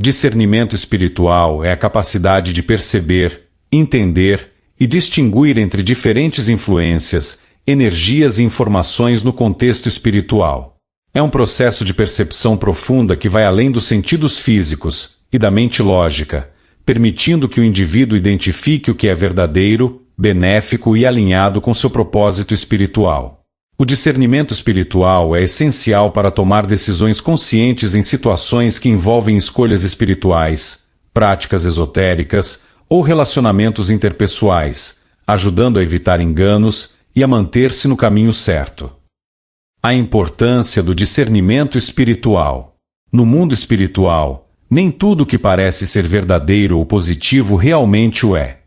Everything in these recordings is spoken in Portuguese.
Discernimento espiritual é a capacidade de perceber, entender e distinguir entre diferentes influências, energias e informações no contexto espiritual. É um processo de percepção profunda que vai além dos sentidos físicos e da mente lógica, permitindo que o indivíduo identifique o que é verdadeiro, benéfico e alinhado com seu propósito espiritual. O discernimento espiritual é essencial para tomar decisões conscientes em situações que envolvem escolhas espirituais, práticas esotéricas ou relacionamentos interpessoais, ajudando a evitar enganos e a manter-se no caminho certo. A importância do discernimento espiritual. No mundo espiritual, nem tudo que parece ser verdadeiro ou positivo realmente o é.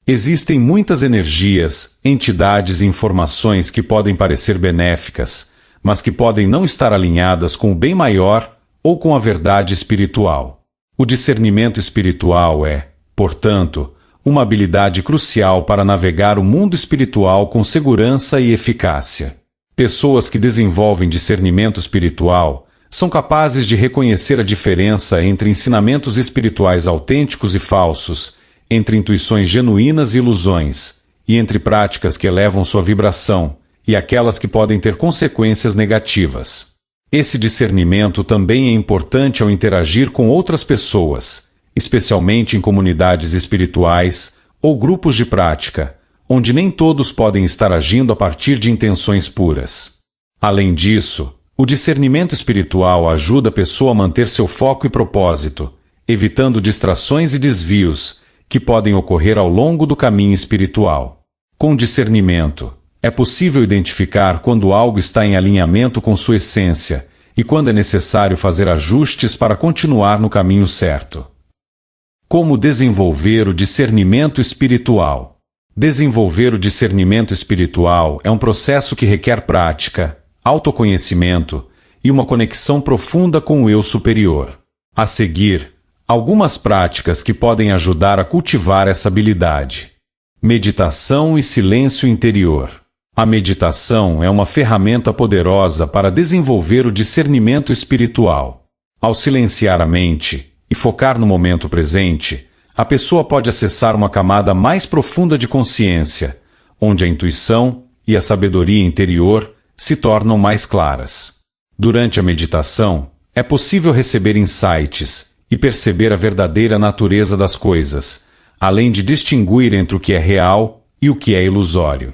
Existem muitas energias, entidades e informações que podem parecer benéficas, mas que podem não estar alinhadas com o bem maior ou com a verdade espiritual. O discernimento espiritual é, portanto, uma habilidade crucial para navegar o mundo espiritual com segurança e eficácia. Pessoas que desenvolvem discernimento espiritual são capazes de reconhecer a diferença entre ensinamentos espirituais autênticos e falsos, entre intuições genuínas e ilusões, e entre práticas que elevam sua vibração e aquelas que podem ter consequências negativas. Esse discernimento também é importante ao interagir com outras pessoas, especialmente em comunidades espirituais ou grupos de prática, onde nem todos podem estar agindo a partir de intenções puras. Além disso, o discernimento espiritual ajuda a pessoa a manter seu foco e propósito, evitando distrações e desvios que podem ocorrer ao longo do caminho espiritual. Com discernimento, é possível identificar quando algo está em alinhamento com sua essência e quando é necessário fazer ajustes para continuar no caminho certo. Como desenvolver o discernimento espiritual? Desenvolver o discernimento espiritual é um processo que requer prática, autoconhecimento e uma conexão profunda com o eu superior. A seguir, algumas práticas que podem ajudar a cultivar essa habilidade. Meditação e silêncio interior. A meditação é uma ferramenta poderosa para desenvolver o discernimento espiritual. Ao silenciar a mente e focar no momento presente, a pessoa pode acessar uma camada mais profunda de consciência, onde a intuição e a sabedoria interior se tornam mais claras. Durante a meditação, é possível receber insights e perceber a verdadeira natureza das coisas, além de distinguir entre o que é real e o que é ilusório.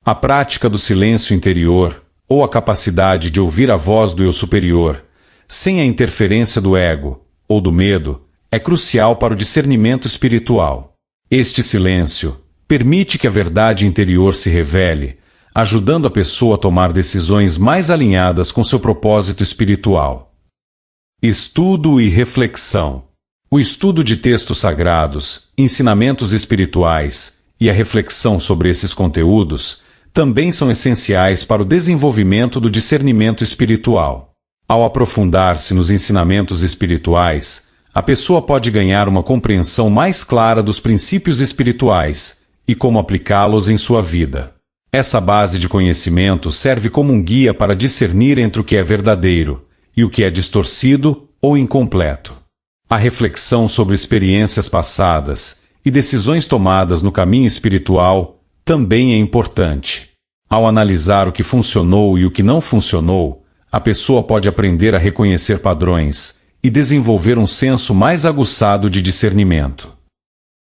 A prática do silêncio interior, ou a capacidade de ouvir a voz do eu superior, sem a interferência do ego ou do medo, é crucial para o discernimento espiritual. Este silêncio permite que a verdade interior se revele, ajudando a pessoa a tomar decisões mais alinhadas com seu propósito espiritual. Estudo e reflexão. O estudo de textos sagrados, ensinamentos espirituais e a reflexão sobre esses conteúdos também são essenciais para o desenvolvimento do discernimento espiritual. Ao aprofundar-se nos ensinamentos espirituais, a pessoa pode ganhar uma compreensão mais clara dos princípios espirituais e como aplicá-los em sua vida. Essa base de conhecimento serve como um guia para discernir entre o que é verdadeiro e o que é distorcido ou incompleto. A reflexão sobre experiências passadas e decisões tomadas no caminho espiritual também é importante. Ao analisar o que funcionou e o que não funcionou, a pessoa pode aprender a reconhecer padrões e desenvolver um senso mais aguçado de discernimento.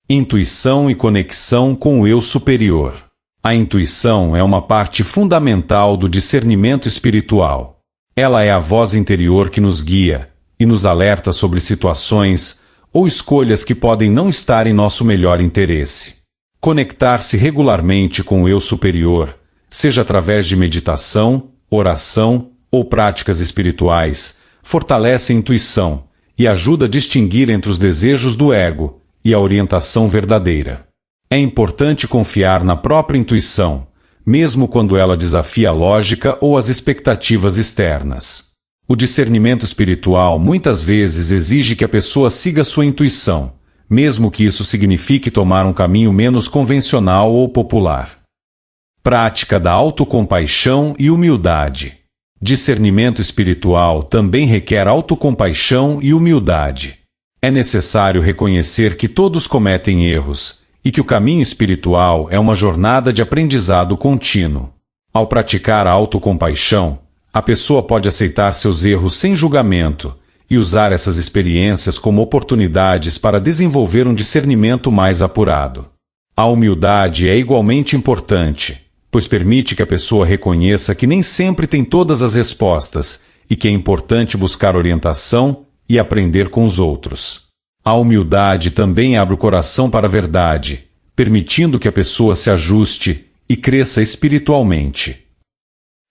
Intuição e conexão com o eu superior. A intuição é uma parte fundamental do discernimento espiritual. Ela é a voz interior que nos guia e nos alerta sobre situações ou escolhas que podem não estar em nosso melhor interesse. Conectar-se regularmente com o eu superior, seja através de meditação, oração ou práticas espirituais, fortalece a intuição e ajuda a distinguir entre os desejos do ego e a orientação verdadeira. É importante confiar na própria intuição, mesmo quando ela desafia a lógica ou as expectativas externas. O discernimento espiritual muitas vezes exige que a pessoa siga sua intuição, mesmo que isso signifique tomar um caminho menos convencional ou popular. Prática da autocompaixão e humildade. Discernimento espiritual também requer autocompaixão e humildade. É necessário reconhecer que todos cometem erros e que o caminho espiritual é uma jornada de aprendizado contínuo. Ao praticar a autocompaixão, a pessoa pode aceitar seus erros sem julgamento e usar essas experiências como oportunidades para desenvolver um discernimento mais apurado. A humildade é igualmente importante, pois permite que a pessoa reconheça que nem sempre tem todas as respostas e que é importante buscar orientação e aprender com os outros. A humildade também abre o coração para a verdade, permitindo que a pessoa se ajuste e cresça espiritualmente.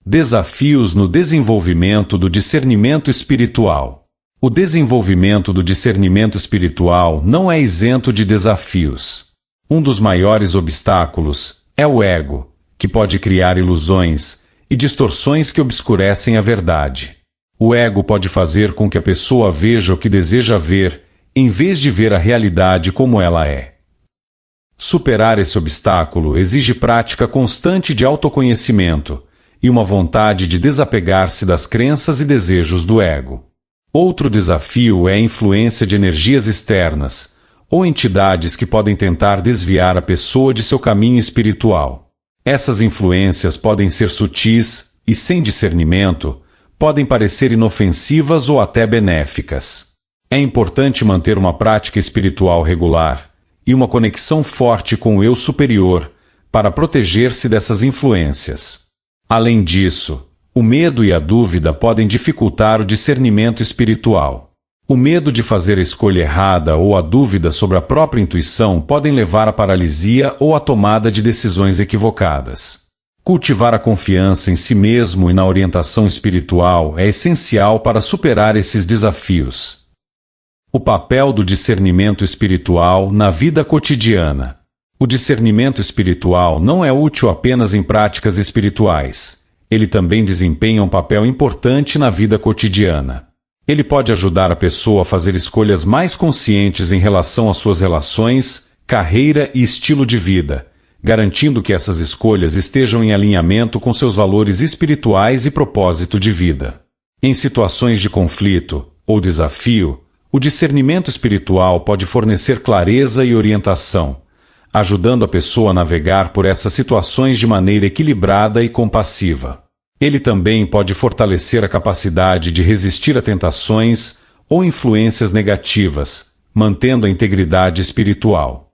Desafios no desenvolvimento do discernimento espiritual. O desenvolvimento do discernimento espiritual não é isento de desafios. Um dos maiores obstáculos é o ego, que pode criar ilusões e distorções que obscurecem a verdade. O ego pode fazer com que a pessoa veja o que deseja ver, em vez de ver a realidade como ela é. Superar esse obstáculo exige prática constante de autoconhecimento e uma vontade de desapegar-se das crenças e desejos do ego. Outro desafio é a influência de energias externas, ou entidades que podem tentar desviar a pessoa de seu caminho espiritual. Essas influências podem ser sutis e, sem discernimento, podem parecer inofensivas ou até benéficas. É importante manter uma prática espiritual regular e uma conexão forte com o eu superior para proteger-se dessas influências. Além disso, o medo e a dúvida podem dificultar o discernimento espiritual. O medo de fazer a escolha errada ou a dúvida sobre a própria intuição podem levar à paralisia ou à tomada de decisões equivocadas. Cultivar a confiança em si mesmo e na orientação espiritual é essencial para superar esses desafios. O papel do discernimento espiritual na vida cotidiana. O discernimento espiritual não é útil apenas em práticas espirituais. Ele também desempenha um papel importante na vida cotidiana. Ele pode ajudar a pessoa a fazer escolhas mais conscientes em relação às suas relações, carreira e estilo de vida, garantindo que essas escolhas estejam em alinhamento com seus valores espirituais e propósito de vida. Em situações de conflito ou desafio, o discernimento espiritual pode fornecer clareza e orientação, ajudando a pessoa a navegar por essas situações de maneira equilibrada e compassiva. Ele também pode fortalecer a capacidade de resistir a tentações ou influências negativas, mantendo a integridade espiritual.